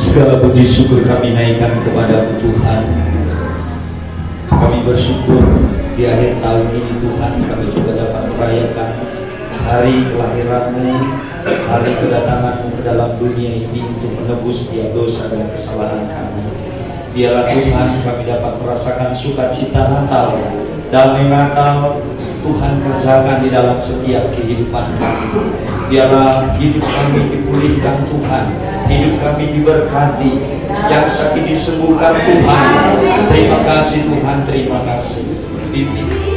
Segala puji syukur kami naikkan kepada Tuhan. Kami bersyukur di akhir tahun ini Tuhan, kami juga dapat merayakan hari kelahiran-Mu, hari kedatangan-Mu ke dalam dunia ini untuk menebus setiap dosa dan kesalahan kami. Biarlah Tuhan kami dapat merasakan sukacita Natal, damai Natal Tuhan kerjakan di dalam setiap kehidupan kami. Biarlah hidup kami dipulihkan Tuhan, hidup kami diberkati, yang sakit disembuhkan Tuhan. Terima kasih Tuhan, terima kasih. Pimpin.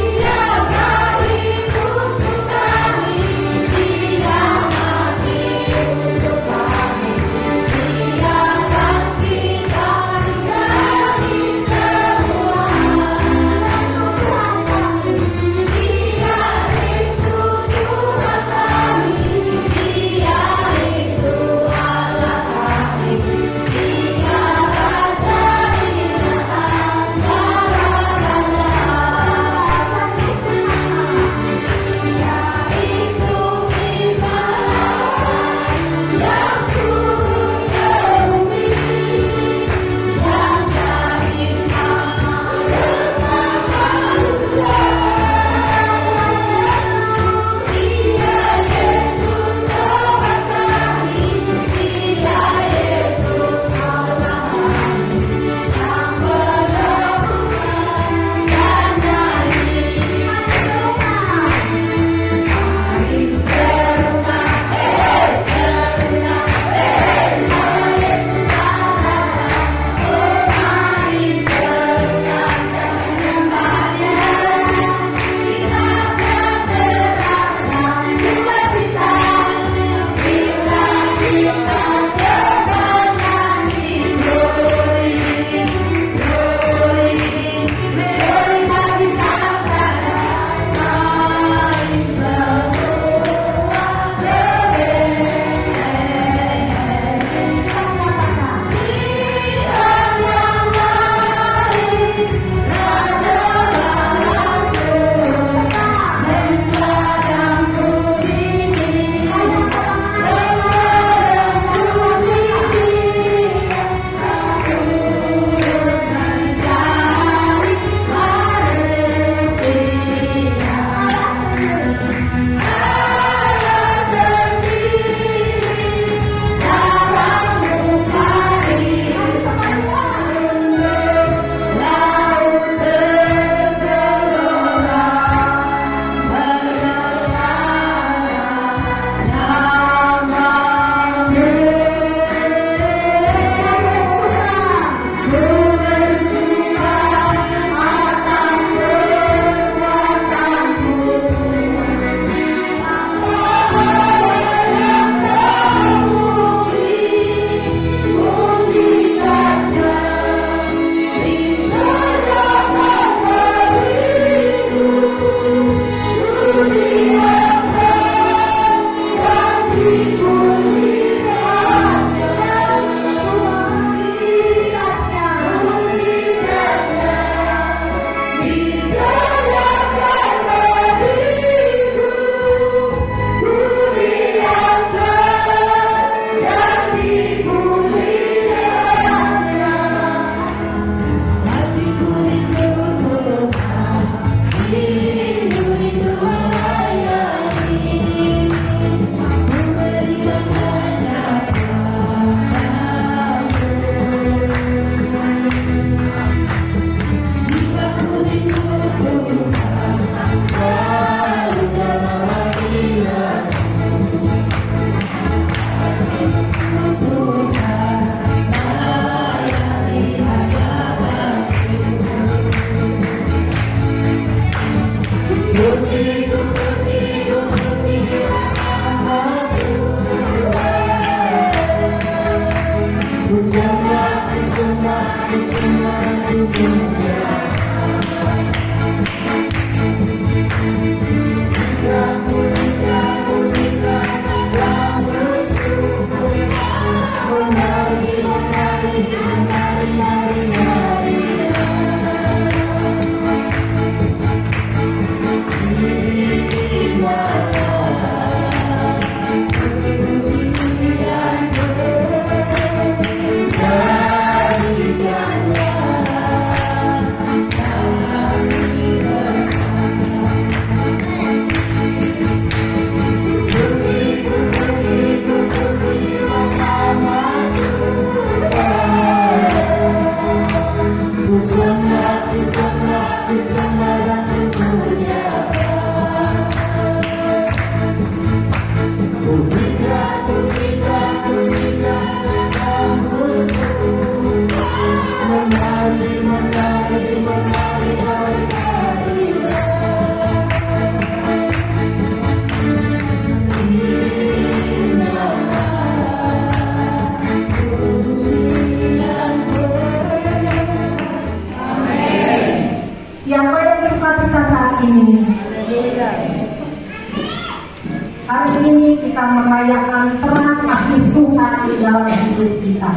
dalam hidup kita.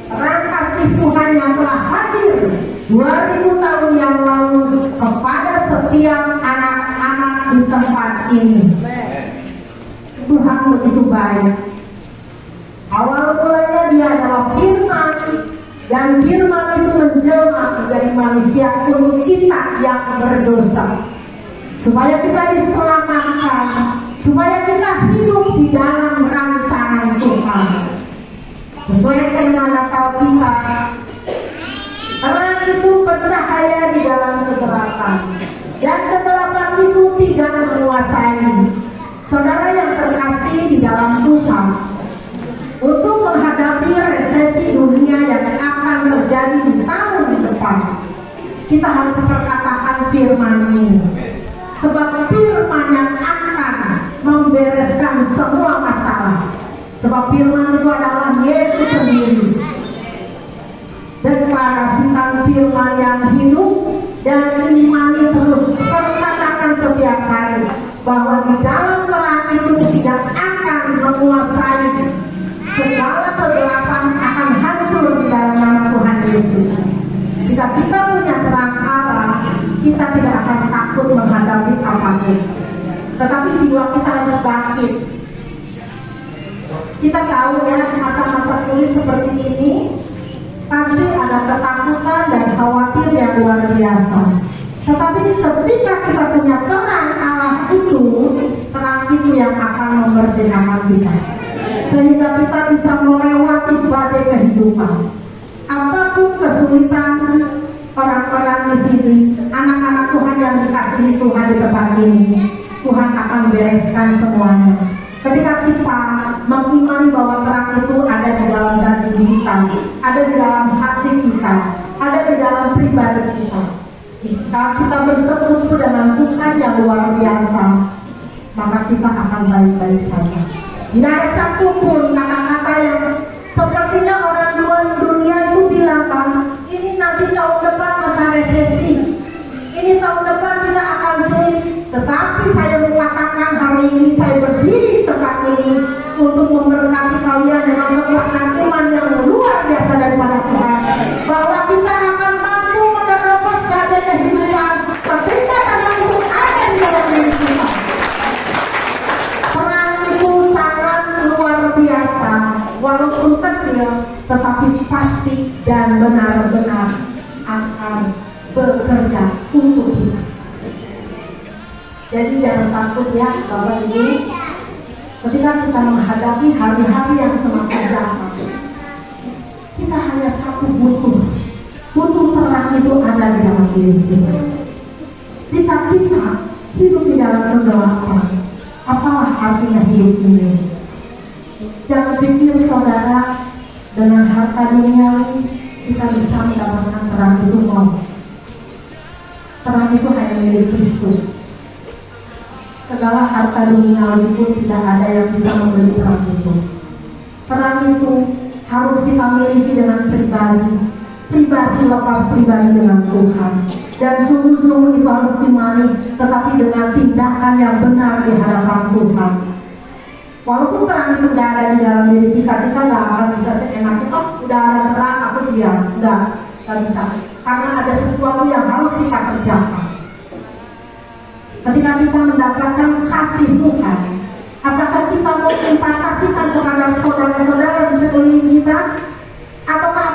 Terang kasih Tuhan yang telah hadir 2000 tahun yang lalu kepada setiap anak-anak di tempat ini. Tuhan begitu baik. Awal mulanya Dia adalah firman, dan firman itu menjelma menjadi manusia kulit kita yang berdosa, supaya kita diselamatkan, supaya kita hidup di dalam rancangan Tuhan. Sesuai dengan Natal kita, terang itu bercahaya di dalam kegelapan, dan kegelapan itu tidak menguasai. Saudara yang terkasih di dalam Tuhan, untuk menghadapi resesi dunia yang akan terjadi di tahun depan, kita harus perkatakan firman ini, sebab firman yang akan membereskan semua masalah. Sebab firman itu adalah Yesus sendiri. Deklarasikan firman yang hidup dan imani terus, perkatakan setiap hari bahwa di dalam terang itu tidak akan menguasai. Segala kegelapan akan hancur di dalam nama Tuhan Yesus. Jika kita punya terang Allah, kita tidak akan takut menghadapi apapun. Tetapi jiwa kita harus bangkit. Kita tahu ya, masa-masa sulit seperti ini pasti ada ketakutan dan khawatir yang luar biasa. Tetapi ketika kita punya terang Allah itu, terang itu yang akan memerdekakan kita, sehingga kita bisa melewati badai kehidupan. Apapun kesulitan orang-orang di sini, anak-anak Tuhan yang dikasihi Tuhan di tempat ini, Tuhan akan bereskan semuanya. Ketika kita mengimani bahwa terang itu ada di dalam daging kita, ada di dalam hati kita, ada di dalam pribadi kita. Jika kita bersekutu dengan Tuhan yang luar biasa, maka kita akan baik-baik saja. Tidak ada satupun kata-kata yang sepertinya orang luar dunia itu bilang, ini nanti tahun depan masa resesi, ini tahun depan kita akan sulit. Tetapi saya mengatakan hari ini saya berdiri di tempat ini untuk memberkati kalian dengan kekuatan iman yang luar biasa daripada Tuhan, bahwa kita akan mampu menerobos badai kehidupan ketika terang itu ada di dalam diri kita. Terang itu sangat luar biasa, walaupun kecil, tetapi pasti dan benar-benar akan bekerja untuk kita. Jadi jangan takut ya Bapak Ibu, ketika kita menghadapi hari-hari yang semakin jahat, kita hanya satu butuh terang itu ada di dalam diri kita. Jika kita hidup di dalam kegelapan, apalah artinya hidup ini? Jangan pikir saudara dengan harta duniawi kita bisa mendapatkan terang itu mau. Terang itu hanya milik Kristus. Segala harta duniawi pun tidak ada yang bisa membeli terang itu. Terang itu harus kita miliki dengan pribadi lepas pribadi dengan Tuhan, dan sungguh-sungguh itu harus dimani, tetapi dengan tindakan yang benar di hadapan Tuhan. Walaupun terang itu tidak ada di dalam diri kita nggak akan bisa seenaknya, udah ada terang aku diam, nggak bisa, karena ada sesuatu yang harus kita kerjakan. Ketika kita mendapatkan kasih Tuhan, apakah kita mau membatasikan terhadap saudara-saudara di sekeliling kita, ataukah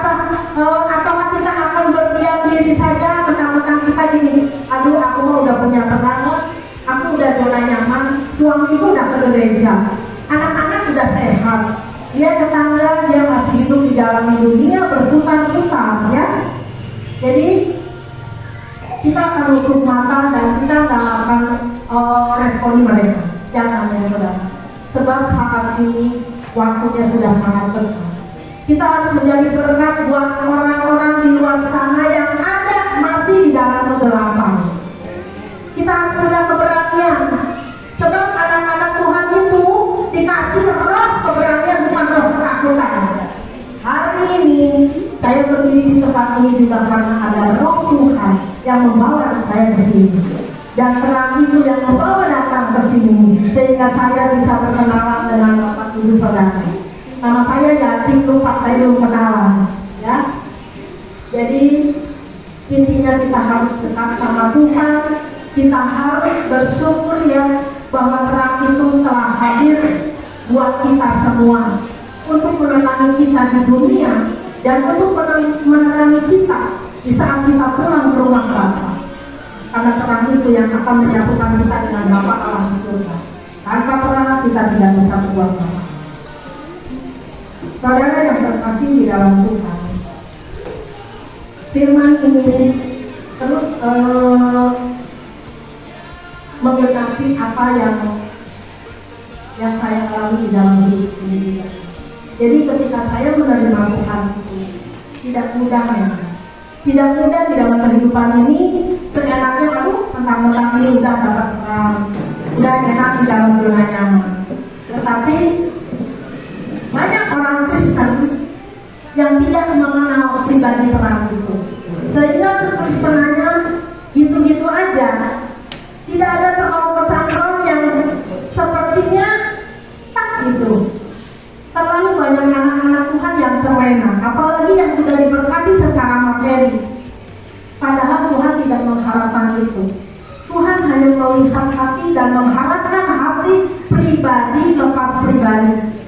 kita akan berdiam diri saja, mentang-mentang kita gini, aduh aku mau udah punya terang, aku udah zona nyaman, suamiku udah ke gereja, anak-anak udah sehat, dia tetangga dia masih hidup di dalam dunia berputar-putar ya. Jadi kita akan tutup mata dan kita nggak akan responi mereka. Jangan ya saudara, sebab saat ini waktunya sudah sangat dekat. Kita harus menjadi berkat buat orang-orang di luar sana yang ada masih di dalam kegelapan. Kita harus punya keberanian, sebab anak-anak Tuhan itu dikasih roh keberanian, bukan roh ketakutan. Hari ini saya berdiri di tempat ini juga karena ada roh Tuhan yang membawa saya ke sini, dan terang itu yang membawa datang ke sini, sehingga saya bisa berkenalan dengan Bapak Ibu Saudara. Nama saya Yati, lupa saya belum kenalan, ya. Jadi intinya kita harus dekat sama Tuhan, kita harus bersyukur ya bahwa terang itu telah hadir buat kita semua untuk menerangi kita di dunia dan untuk menerangi kita di saat kita pulang ke rumah Bapa. Karena terang itu yang akan menyatukan kita dengan Bapa Allah di surga. Tanpa terang kita tidak bisa berbuat apa. Saudara yang terkasih di dalam Tuhan, firman ini terus menggenapi apa yang saya alami di dalam hidup ini. Jadi ketika saya menerima Tuhan itu tidak mudah ya. Tidak mudah di dalam kehidupan ini. Seenaknya mentang-mentang ini udah dapat terang, udah enak di dalam zona nyaman. Tetapi banyak orang Kristen yang tidak mengenal pribadi terang itu, sehingga kekristenannya gitu-gitu aja. Tidak ada terobosan roh yang sepertinya tak gitu. Terlalu banyak anak-anak Tuhan yang terlena, apalagi yang sudah diberkati secara materi. Padahal Tuhan tidak mengharapkan itu. Tuhan hanya melihat hati dan mengharapkan hati pribadi lepas pribadi.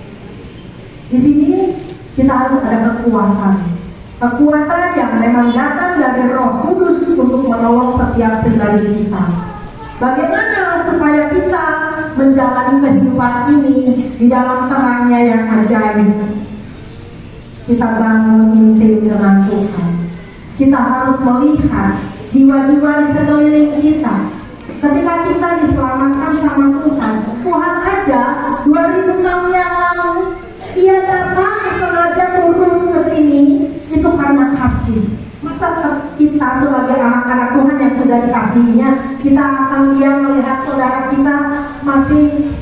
Di sini kita harus ada kekuatan yang memang datang dari Roh Kudus untuk menolong setiap pribadi kita. Bagaimana supaya kita menjalani kehidupan ini di dalam terangnya yang ajaib? Kita bangun intim dengan Tuhan. Kita harus melihat jiwa-jiwa di sekeliling kita. Ketika kita diselamatkan sama Tuhan, Tuhan aja 2000 tahun yang lalu Dia datang sengaja turun ke sini itu karena kasih. Masa kita sebagai anak-anak Tuhan yang sudah dikasihinya, kita akan diam melihat saudara kita masih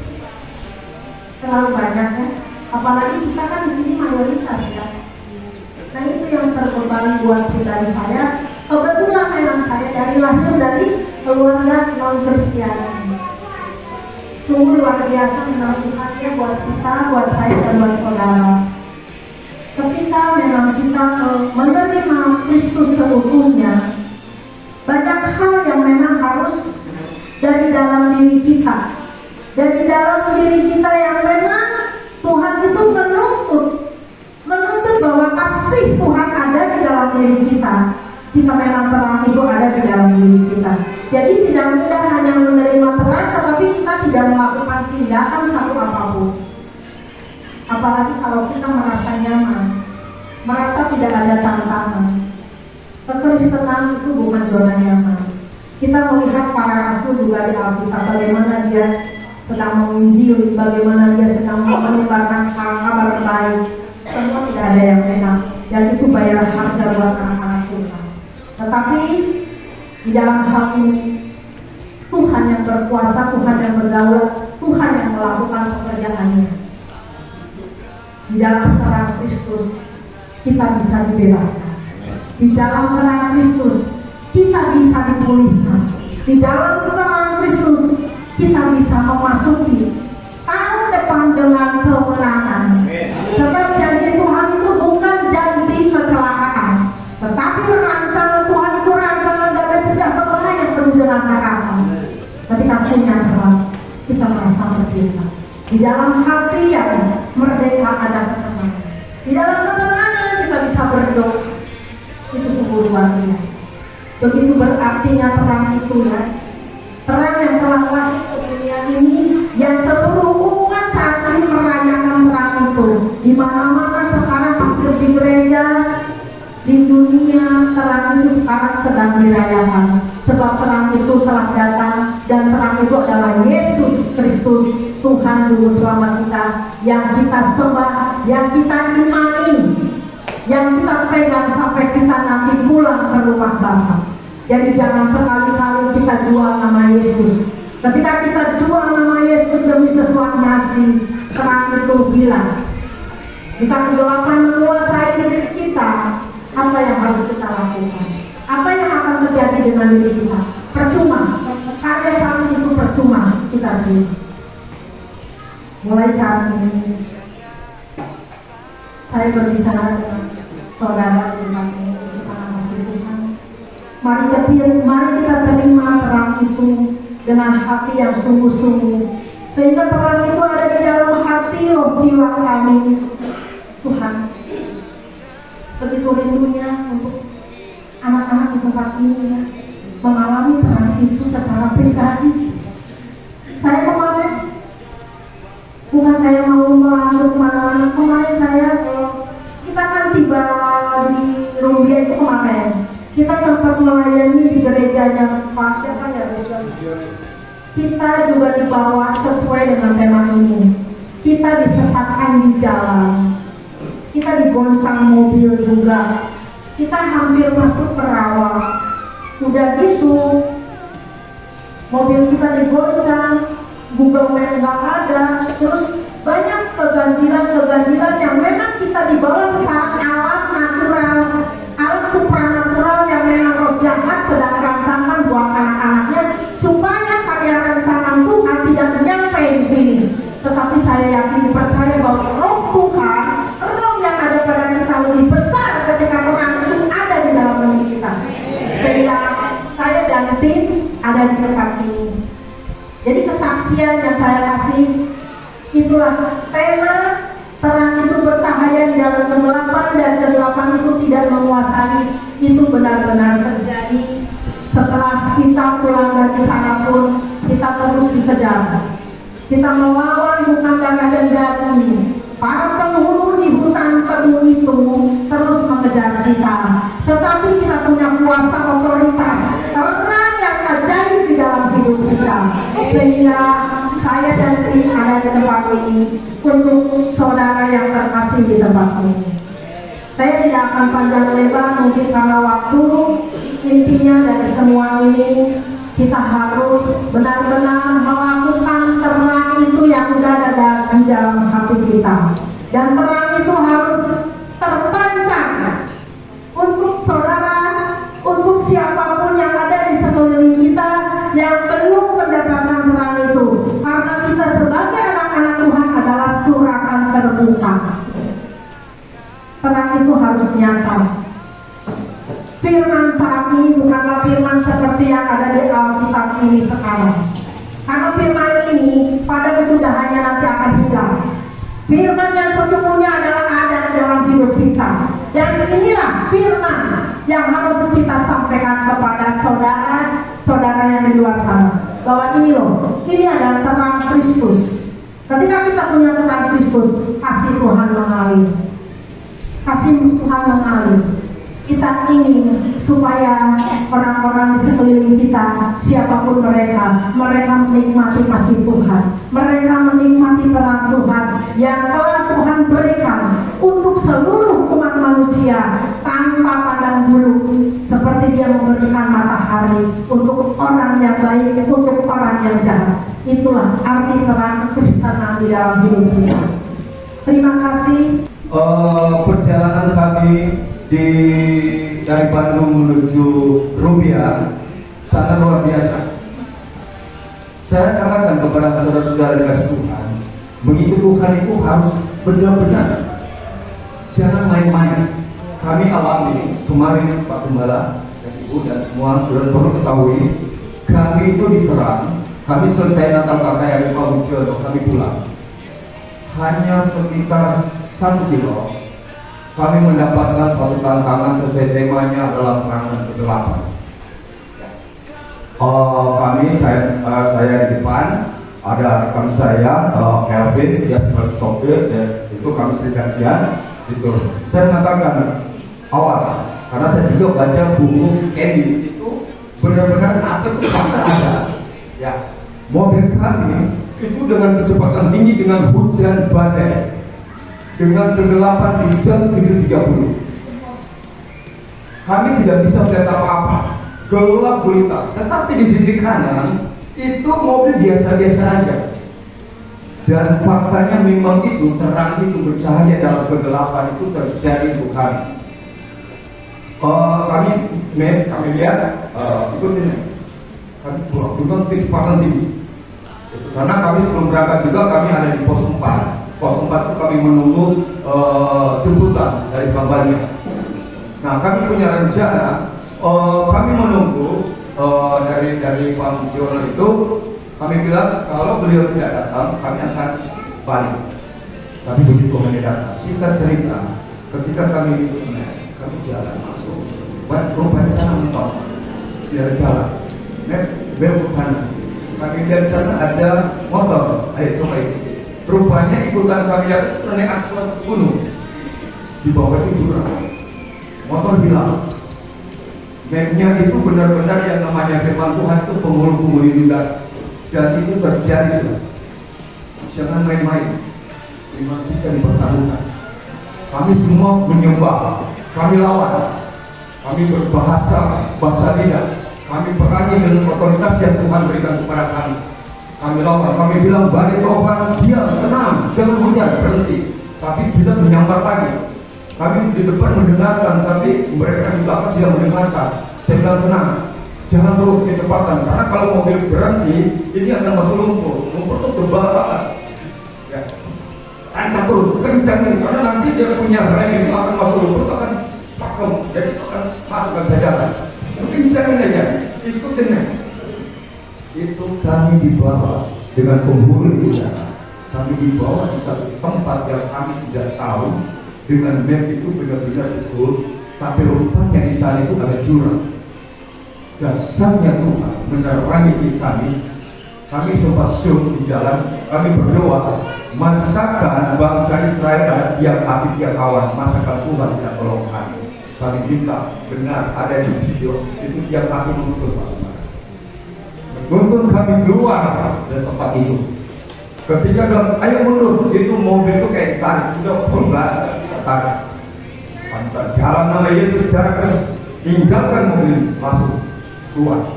terlalu banyak ya. Apalagi kita kan di sini mayoritas ya. Nah itu yang terbebani buat pribadi saya. Kebetulan memang saya dari lahir dari keluarga non-Kristiani. Sungguh luar biasa menentukannya buat kita, buat saya dan buat saudara. Ketika memang kita menerima Kristus seutuhnya, banyak hal yang memang harus dari dalam diri kita. Dari dalam diri kita yang memang Tuhan itu menuntut bahwa kasih Tuhan ada di dalam diri kita. Jika memang terang itu ada di dalam diri kita, jadi tidak mudah hanya menerima terang, tetapi kita tidak melakukan tindakan satu apapun. Apalagi kalau kita merasa nyaman, merasa tidak ada tantangan. Kekristenan itu bukan zona nyaman. Kita melihat para rasul juga di Alkitab, bagaimana dia sedang menginjili, bagaimana dia sedang menyebarkan kabar baik. Semua tidak ada yang enak, dan itu bayar harga buat anak-anak Tuhan. Tetapi di dalam hal ini Tuhan yang berkuasa, Tuhan yang berdaulat, Tuhan yang melakukan pekerjaannya. Di dalam terang Kristus kita bisa dibebaskan. Di dalam terang Kristus kita bisa dipulihkan. Di dalam terang Kristus kita bisa memasuki tahun depan dengan kemenangan. Sebab janji Tuhan itu bukan janji kecelakaan, tetapi rancangan Tuhan itu rancangan damai sejahtera yang penuh dengan harapan. Ketika punya terang, kita merasa merdeka. Di dalam hati yang merdeka ada ketenangan. Di dalam ketenangan kita bisa berdoa. Itu sungguh luar biasa. Begitu berartinya terang itu ya. Terang yang telah lahir ke dunia ini, yang seluruh umat saat ini merayakan terang itu. Di mana-mana sekarang hampir di gereja, di dunia terang itu sekarang sedang dirayakan. Sebab terang itu telah datang, dan terang itu adalah Yesus Kristus, Tuhan Juru Selamat kita, yang kita sembah, yang kita imani, yang kita pegang sampai kita nanti pulang ke rumah Bapa. Jadi jangan sekali-kali kita jual nama Yesus. Ketika kita jual nama Yesus demi sesuatu nasi, terang itu bilang, jika kegelapan menguasai diri kita, apa yang harus kita lakukan? Apa yang akan terjadi dengan diri kita? Percuma. Karya saat itu percuma kita beri. Mulai saat ini saya berbicara dengan saudara tentang kita masih Tuhan. Mari kita terima terang itu dengan hati yang sungguh-sungguh, sehingga terang itu ada di dalam hati roh jiwa kami. Tuhan, begitu rindunya untuk anak-anak di tempat ini ya, mengalami terang itu secara pribadi. Saya kemarin, bukan saya mau melanjut kemana-mana, kemarin saya kita kan tiba di Rumbia itu kemarin, kita sempat melayani di gerejanya Pak siapa ya? Kita juga dibawa sesuai dengan tema ini. Kita disesatkan di jalan, kita digoncang mobil juga, kita hampir masuk ke rawa. Udah gitu, mobil kita digoncang, Google Map nggak ada, terus banyak keganjilan yang memang kita dibawa secara alam natural, alam supranatural yang memang roh jahat sedang rancangkan buat anak-anaknya supaya karya rancangan Tuhan tidak nyampe di sini. Tetapi saya yakin percaya bahwa roh Tuhan, roh yang ada pada kita lebih besar ketika Tuhan itu ada di dalam diri kita. Sehingga saya dan tim ada di tempat ini. Jadi kesaksian yang saya kasih itulah tema terang itu bercahaya di dalam kegelapan dan kegelapan itu tidak menguasai. Itu benar-benar terjadi. Setelah kita pulang dari sana pun kita terus dikejar. Kita melawan bukan darah dan daging. Para penghulu di hutan tebu itu terus mengejar kita. Tetapi kita punya kuasa otoritas terang yang ajaib di dalam hidup kita. Sehingga saya dan tim ada di tempat ini untuk saudara yang terkasih di tempat ini. Saya tidak akan panjang lebar mungkin karena waktu. Intinya dari semua ini kita harus benar-benar melakukan terang itu yang sudah ada di dalam hati kita, dan terang itu harus terpancar untuk saudara, untuk siapapun yang ada di sekeliling kita yang belum mendapatkan terang itu, karena kita sebagai anak-anak Tuhan adalah suratan terbuka. Terang itu harus nyata. Firman saat ini bukanlah firman seperti yang ada di Alkitab ini sekarang. Karena firman ini pada kesudahannya nanti akan hilang. Firman yang sesungguhnya adalah ada di dalam hidup kita. Dan inilah firman yang harus kita sampaikan kepada saudara yang di luar sana. Bahwa ini loh, ini adalah terang Kristus. Ketika kita punya terang Kristus, kasih Tuhan mengalir. Kasih Tuhan mengalir. Kita ingin supaya orang-orang di sekeliling kita, siapapun mereka menikmati kasih Tuhan, mereka menikmati terang Tuhan yang telah Tuhan berikan untuk seluruh umat manusia tanpa pandang bulu, seperti Dia memberikan matahari untuk orang yang baik, untuk orang yang jahat. Itulah arti terang Kristenan di dalam hidup kita. Terima kasih. Perjalanan kami dari Bandung menuju Rumbia sangat luar biasa. Saya katakan kepada saudara-saudara dari Tuhan, begitu Tuhan itu harus benar-benar, jangan main-main. Kami alami kemarin Pak Gembala dan Ibu dan semua sudah perlu ketahui, kami itu diserang. Kami selesai Natal Kakak Pak Ujono, kami pulang. Hanya sekitar 1 kilo, kami mendapatkan suatu tantangan sesuai temanya adalah terang dan kegelapan. Saya di depan, ada rekan saya, Kelvin, dia sebagai sopir, dan itu kami serigatian. Itu saya mengatakan awas, karena saya juga baca buku Kenny itu benar-benar asal fakta ada. Ya, mobil kami itu dengan kecepatan tinggi dengan hujan badai, dengan kegelapan di jam 7.30. Kami tidak bisa melihat apa-apa, gelap gulita. Tetapi di sisi kanan itu mobil biasa-biasa aja. Dan faktanya memang itu terang itu bercahaya dalam kegelapan itu terjadi untuk kami. Kami lihat ikutin. Kami dengan kecepatan tinggi. Karena kami sebelum berangkat juga kami ada di pos 4. 04 itu kami menunggu jemputan dari kampanye. Nah, kami punya rencana, kami menunggu dari Pak Jono itu, kami bilang kalau beliau tidak datang, kami akan balik. Tapi begitu kami datang, singkat cerita, ketika kami jalan masuk, rupanya sana mentok, tidak ada jalan, belok kanan. Kami lihat sana ada motor, ayo coba itu. Rupanya ikutan kami yang naik atas gunung, di bawah itu jurang. Motor hilang. Mapnya itu benar-benar yang namanya firman Tuhan itu penghulu-penghulu juga, dan itu terjadi sudah. Jangan main-main, dimastikan dipertaruhkan. Kami semua menyembah, kami lawan, kami berbahasa bahasa lidah, kami perangi dengan otoritas yang Tuhan berikan kepada kami. Kami lawan, kami bilang balik topan, diam, tenang, jangan hujan, berhenti. Tapi kita menyambar lagi. Kami di depan mendengarkan, tapi mereka di belakang tidak mendengarkan. Saya bilang tenang, jangan terus kecepatan, karena kalau mobil berhenti, ini akan masuk lumpur. Lumpur itu tebal banget. Ya. Tancap terus, kencangin, karena nanti dia punya rem itu akan masuk lumpur, itu akan pakem, jadi itu akan masukkan saja. Kencangin aja, ikutin ya. Itu kami dibawa dengan penghulu udara. Kami dibawa di satu tempat yang kami tidak tahu. Dengan map itu benar-benar betul, tapi rupanya di sana itu ada jurang. Dasarnya Tuhan menerangi kami. Kami sempat syuk di jalan, kami berdoa, masakan bangsa Israel dan tiap api tiap kawan, masakan Tuhan tidak tolong kami. Kami minta benar ada di video itu tiap api menuntun Menuntun kami keluar dari tempat itu. Ketika bilang, ayo mundur, itu mobil itu kayak tarik, sudah full gas, tidak bisa tarik. Pantas jalan nama Yesus secara keras, tinggalkan mobil, masuk, keluar.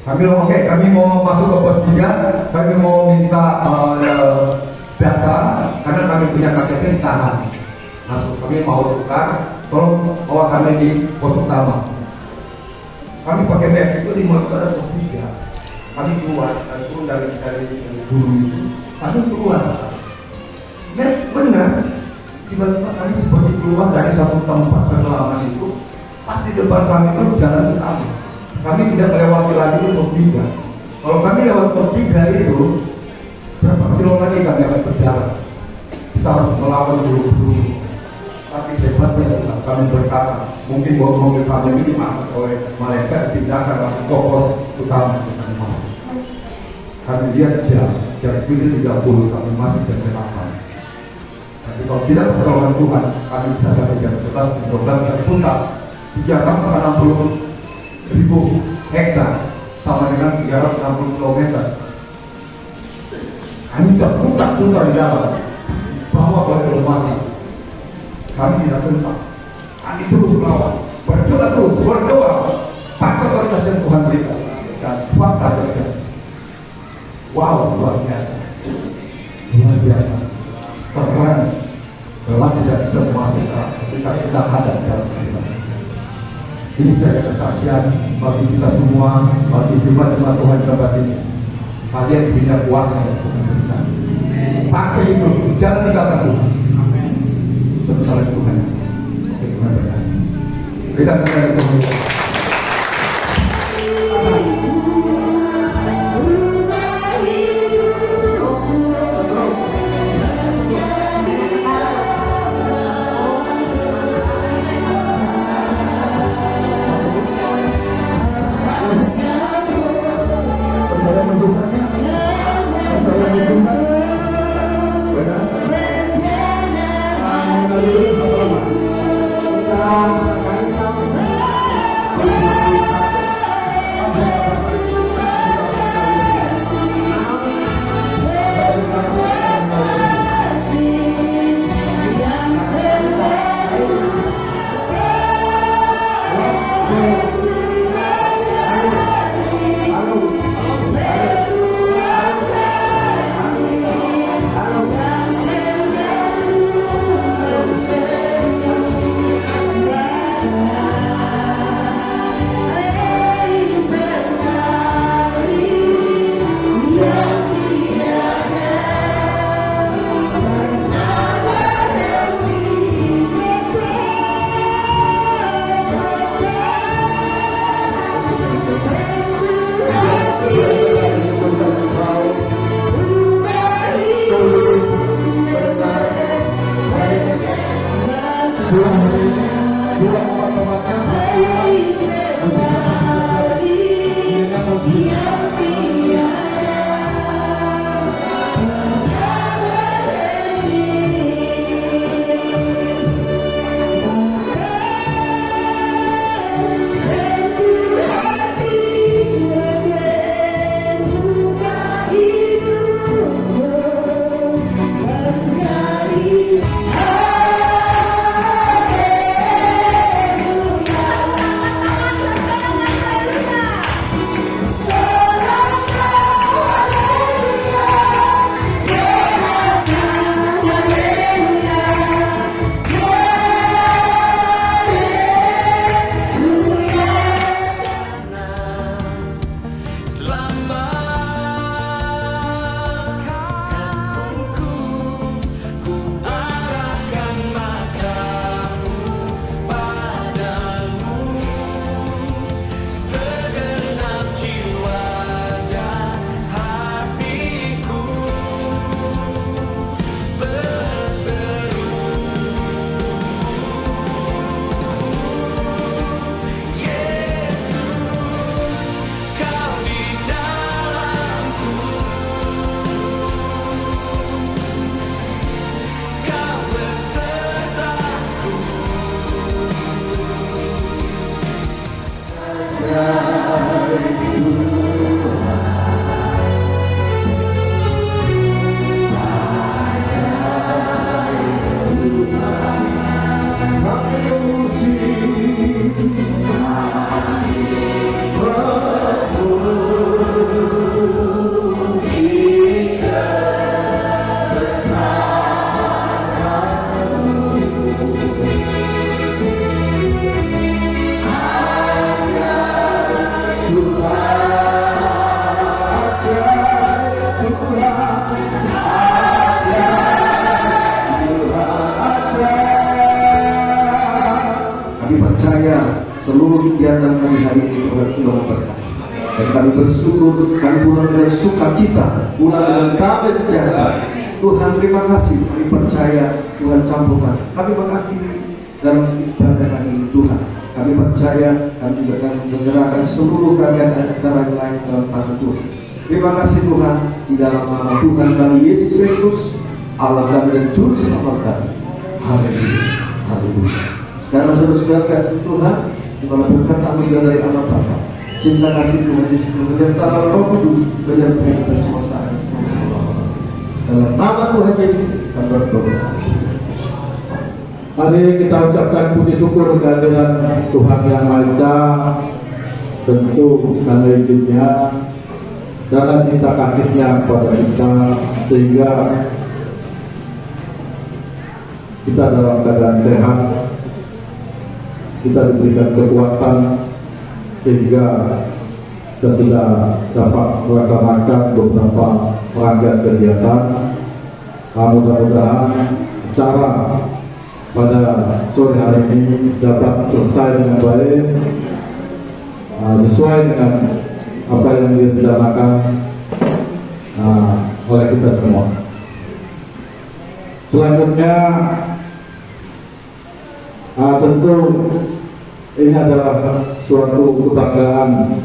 Kami bilang, oke, kami mau masuk ke pos 3, kami mau minta data, karena kami punya KTP tahan. Masuk, kami mau tukar, tolong bawa kami di pos utama. Kami pakai map itu di mulut ada pos 3. Kami keluar, turun dari guru itu, kami keluar. Benar, tiba-tiba kami seperti keluar dari satu tempat kedalaman itu. Pas di depan kami itu jalan utama. Kami tidak melewati lagi ke pos 3. Kalau kami lewat pos 3 itu, berapa kilo lagi kami akan berjalan. Kita harus melawan guru-guru. Tapi hebatnya kami berkata, mungkin bawa mobil kami ini diangkat oleh malaikat, dipindahkan langsung ke pos utama. Kami lihat jam 7.30 kami masih jam 8. Tapi kalau tidak pertolongan Tuhan, kami bisa sampai jam 11, 12 dan putar 360.000 hektar sama dengan 360 km. Kami tidak putar-putar di dalam, bawa oleh formasi. Kami tidak tenang. Kami terus melawan, berdoa, pakai otoritas yang Tuhan berikan dan fakta terjadi. Wow, luar biasa. Keren. Memang tidak bisa memasukkan ketika kita hadap dalam kehidupan. Ini saya kesaksian bagi kita semua, bagi jemaat-jemaat Tuhan jabat ini. Kalian punya kuasa yang Tuhan berikan. Pakai itu, jangan tinggalkan Tuhan. Sebentar Tuhan. Oke, Tuhan berkati. Kita akan Tuhan. pulang hari ini, pulang teman-temannya, kami percaya seluruh kegiatan kami hari ini Tuhan sudah memberkati. Dan kami bersyukur, kami pulang dengan sukacita, pulang dengan damai sejahtera. Tuhan terima kasih, kami percaya Tuhan campurkan. Kami mengakhiri dalam ibadah kami ini Tuhan. Kami percaya kami juga akan menyerahkan seluruh kalian dan antara lain dalam tangan Tuhan. Terima kasih Tuhan, di dalam nama Tuhan kami Yesus Kristus, Allah kami dan Juru Selamat kami. Haleluya, haleluya. Sekarang saudara-saudara kasih Tuhan, dimana berkat anugerah dari Allah Bapa, cinta kasih Tuhan Yesus menyertai Roh Kudus menyertai kita semua saat ini selama-lamanya. Dalam nama Tuhan Yesus kami berdoa. Mari kita ucapkan puji syukur kehadiran Tuhan Yang Maha Esa, tentu karena izinnya dan cinta kasihnya kepada kita, sehingga kita dalam keadaan sehat, kita diberikan kekuatan sehingga kita sudah dapat melaksanakan beberapa rangkaian kegiatan. Mudah-mudahan acara pada sore hari ini dapat selesai dengan baik, sesuai dengan apa yang direncanakan oleh kita semua. Selanjutnya, tentu ini adalah suatu kebanggaan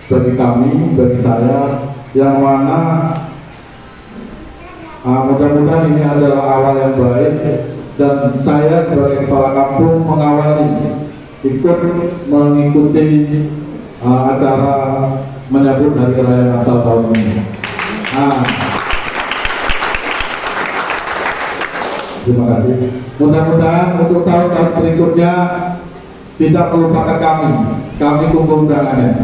bagi kami, bagi saya, yang mana mudah-mudahan ini adalah awal yang baik, dan saya sebagai kepala kampung mengawali, ikut mengikuti acara menyambut Hari Raya Natal tahun ini. Terima kasih. Mudah-mudahan untuk tahun-tahun berikutnya tidak melupakan kami. Kami kumpul tangannya.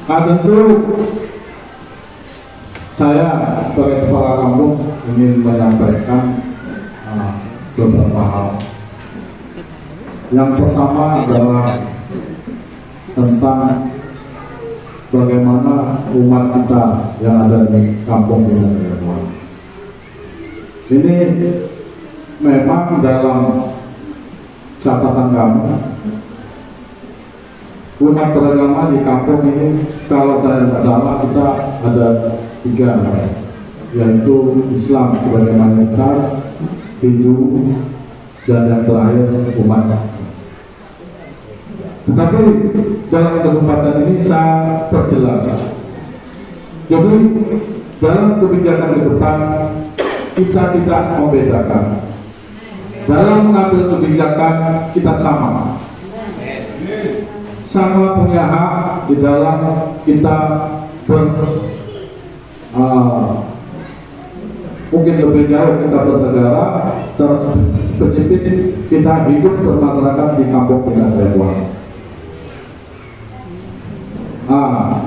Tentu saya sebagai kepala kampung ingin menyampaikan beberapa hal. Yang pertama adalah tentang bagaimana umat kita yang ada di kampung ini. Ini memang dalam catatan kami, umat beragama di kampung ini, kalau saya tidak salah, kita ada 3. yaitu Islam sebagai mayoritas, Hindu, dan yang terakhir umat. Tetapi dalam kesempatan ini saya perjelas. Jadi dalam kebijakan ke depan kita tidak membedakan. Dalam mengambil kebijakan kita sama punya hak di dalam kita mungkin lebih jauh kita bernegara, secara spesifik kita hidup bermasyarakat di kampung dengan ritual.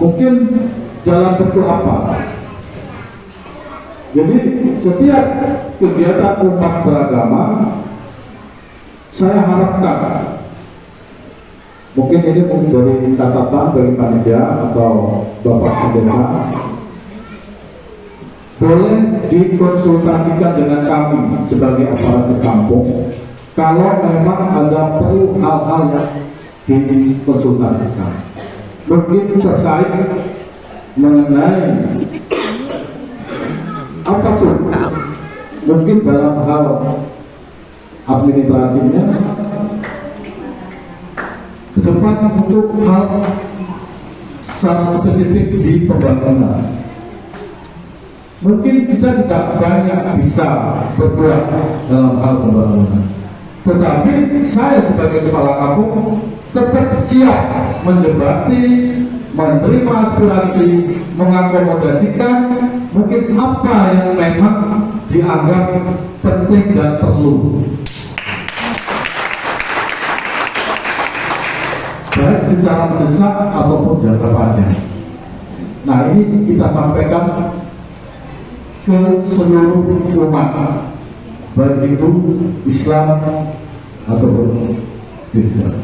Mungkin jalan bentuk apa? Jadi setiap kegiatan umat beragama saya harapkan, mungkin ini dari catatan dari panitia atau Bapak Pendeta, boleh dikonsultasikan dengan kami sebagai aparat di kampung kalau memang ada perlu hal-hal yang dikonsultasikan, mungkin terkait mengenai apapun, mungkin dalam hal administrasinya ke depan untuk hal secara spesifik di pembangunan. Mungkin kita tidak banyak bisa berbuat dalam hal pembangunan, tetapi saya sebagai kepala kampung tetap siap mendebati, menerima aspirasi, mengakomodasikan mungkin apa yang memang dianggap penting dan perlu, baik secara mendesak ataupun jangka panjang. Nah, ini kita sampaikan ke seluruh umat, baik itu Islam ataupun Kristen.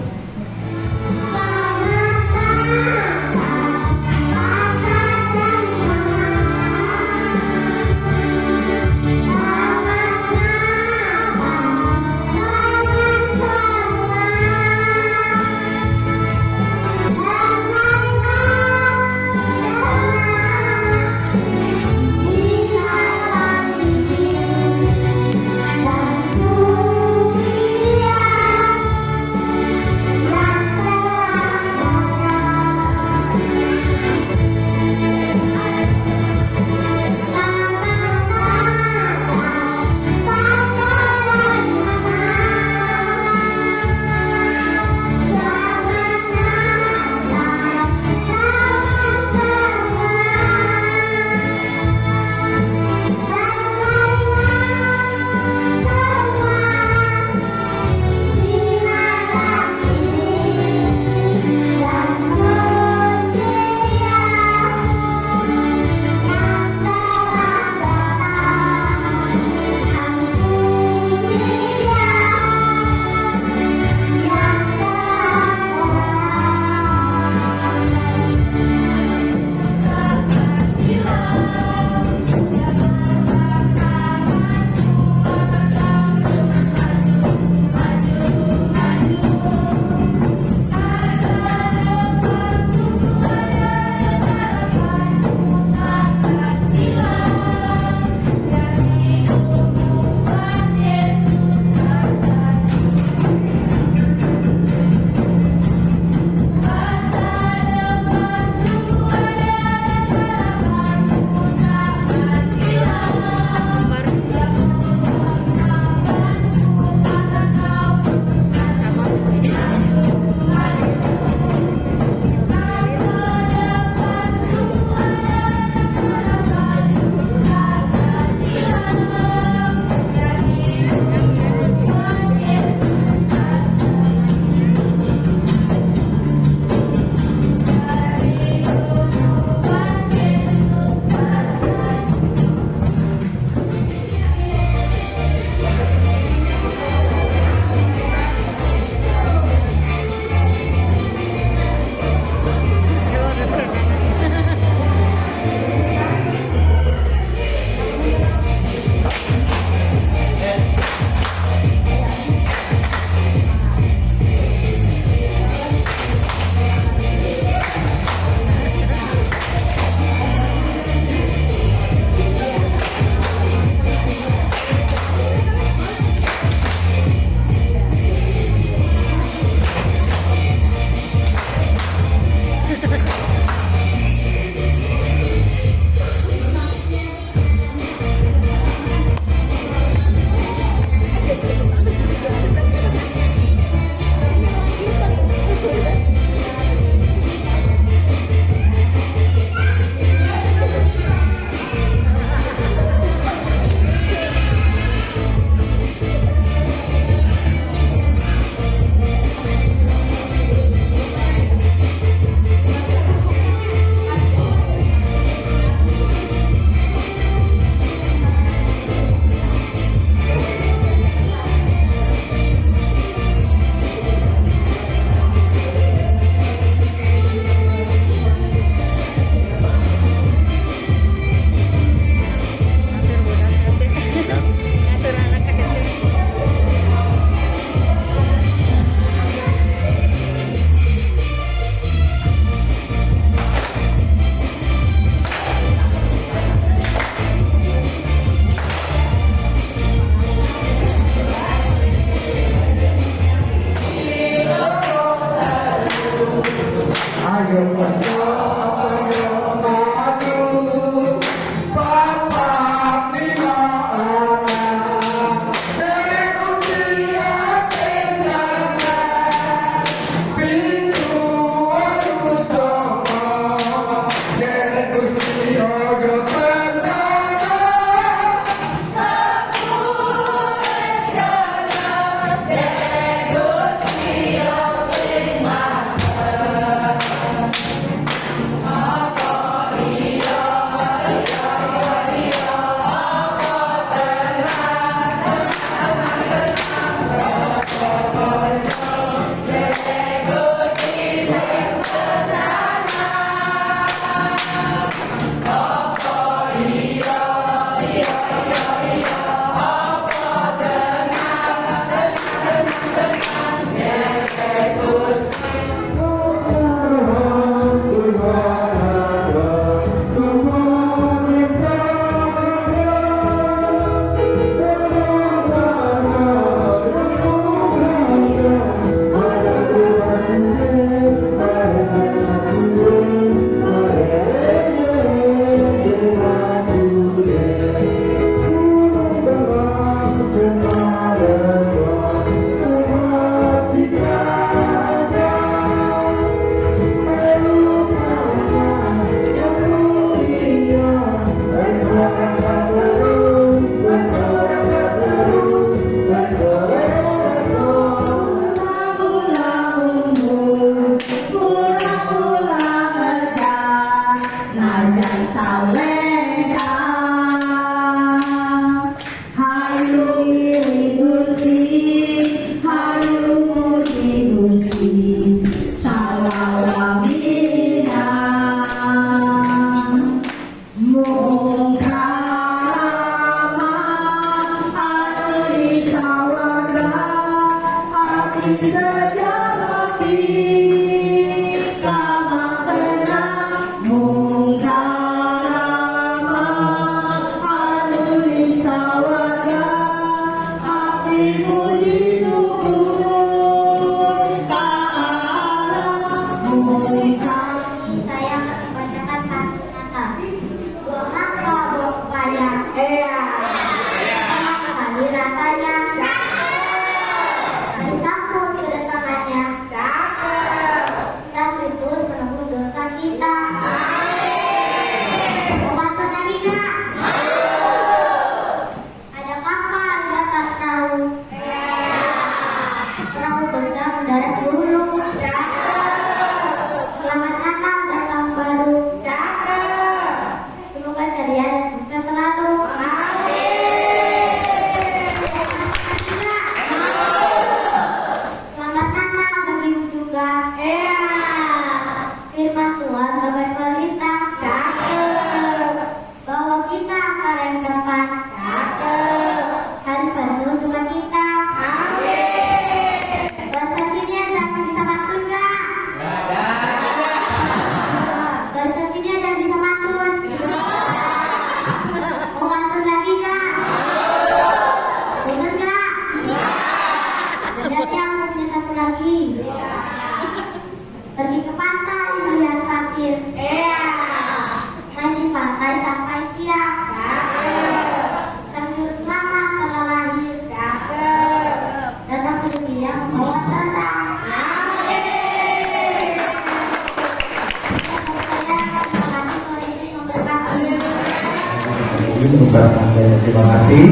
mengucapkan banyak terima kasih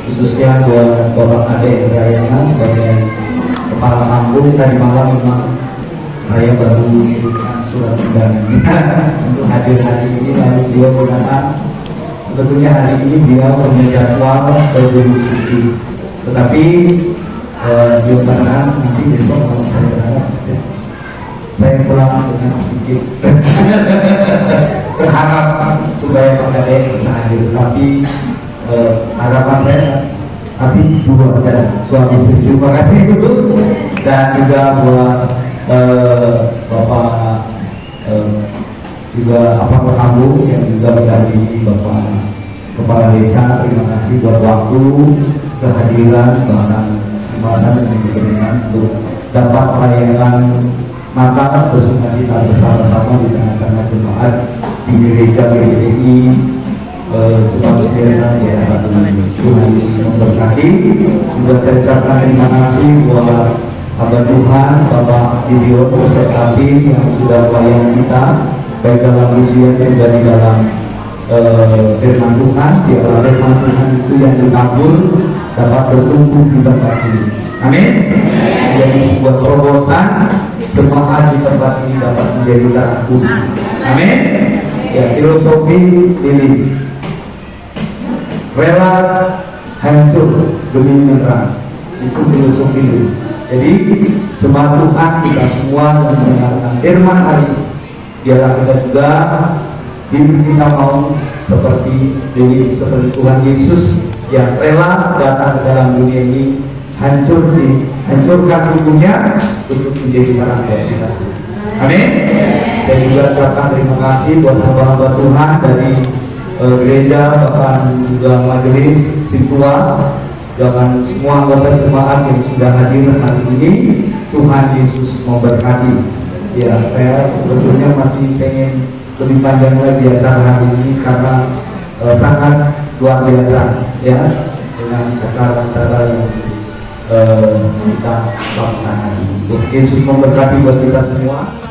khususnya buat Bapak Ade Rayana sebagai kepala kampung. Tadi malam memang saya baru memberikan surat undangan untuk hadir hari ini, lalu dia mengatakan sebetulnya hari ini dia punya jadwal ke Gunung Suci, tetapi dia berharap nanti besok kalau saya berharap saya pulang dengan sedikit berharap supaya Pak Ade bisa hadir, tapi harapan saya tapi dua dan suami istri. Terima kasih itu, dan juga buat Bapak juga apa kamu yang juga menjadi Bapak Kepala Desa. Terima kasih buat waktu, kehadiran, bahkan kesempatan yang diberikan untuk dapat merayakan Natal bersama kita bersama-sama di tengah-tengah jemaat di gereja GDI Jemaat Sederhana ya satu Tuhan Yesus memberkati. Juga saya ucapkan terima kasih buat hamba Tuhan Bapak Gideon beserta tim yang sudah melayani kita baik dalam ujian juga di dalam firman Tuhan. Biarlah firman Tuhan itu yang dikabul dapat bertumbuh di tempat ini. Amin. Jadi sebuah terobosan semangat di tempat ini dapat menjadi tanah kunci. Amin. Ya, filosofi ini rela hancur demi menerang, itu filosofi ini. Jadi semangat Tuhan kita semua yang mendengarkan firman hari ini, biarlah kita juga diri kita mau seperti Tuhan Yesus yang rela datang ke dalam dunia ini, hancurkan tubuhnya untuk menjadi terang buat kita semua. Amin. Saya juga ucapkan terima kasih buat hamba-hamba Tuhan dari gereja, bahkan juga majelis Sintua, dengan semua anggota jemaat yang sudah hadir hari ini. Tuhan Yesus memberkati. Ya, saya sebetulnya masih pengen lebih panjang lagi acara hari ini karena sangat luar biasa ya, dengan acara-acara yang kita lakukan hari ini. Yesus memberkati buat kita semua.